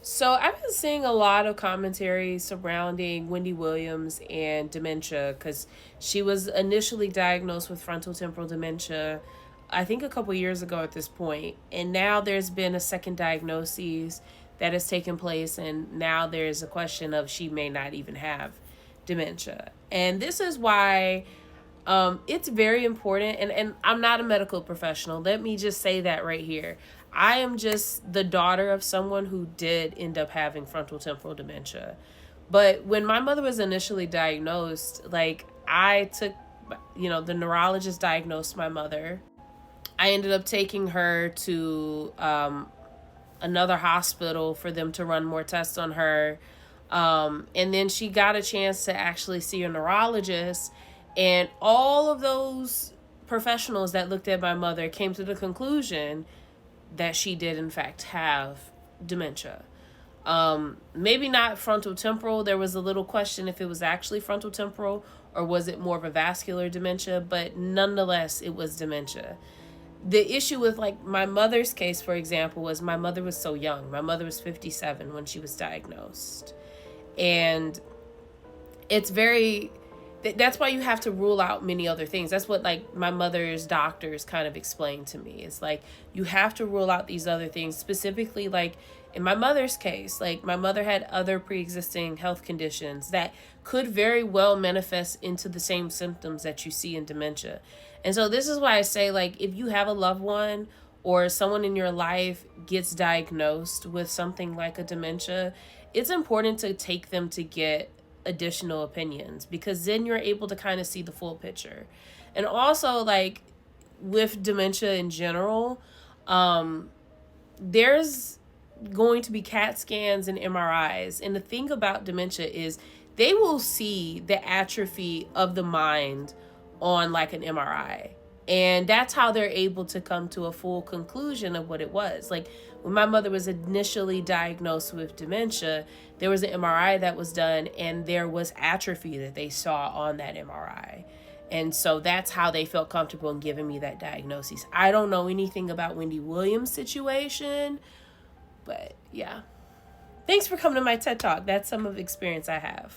So I've been seeing a lot of commentary surrounding Wendy Williams and dementia because she was initially diagnosed with frontotemporal dementia, I think a couple years ago at this point, and now there's been a second diagnosis that has taken place, and now there's a question of she may not even have dementia, and this is why it's very important, and I'm not a medical professional. Let me just say that right here. I am just the daughter of someone who did end up having frontotemporal dementia. But when my mother was initially diagnosed, like I took, the neurologist diagnosed my mother. I ended up taking her to another hospital for them to run more tests on her. And then she got a chance to actually see a neurologist. And all of those professionals that looked at my mother came to the conclusion that she did, in fact, have dementia. Maybe not frontal temporal. There was a little question if it was actually frontal temporal or was it more of a vascular dementia, but nonetheless, it was dementia. The issue with like my mother's case, for example, was my mother was so young. My mother was 57 when she was diagnosed. And it's very that's why you have to rule out many other things. That's what like my mother's doctors kind of explained to me. It's like you have to rule out these other things, specifically like in my mother's case, like my mother had other pre-existing health conditions that could very well manifest into the same symptoms that you see in dementia. And so this is why I say, like, if you have a loved one or someone in your life gets diagnosed with something like a dementia, it's important to take them to get additional opinions, because then you're able to kind of see the full picture. And also, like, with dementia in general, there's going to be CAT scans and MRIs. And the thing about dementia is they will see the atrophy of the mind on like an MRI. And that's how they're able to come to a full conclusion of what it was. Like when my mother was initially diagnosed with dementia, there was an MRI that was done and there was atrophy that they saw on that MRI. And so that's how they felt comfortable in giving me that diagnosis. I don't know anything about Wendy Williams' situation, but yeah. Thanks for coming to my TED Talk. That's some of the experience I have.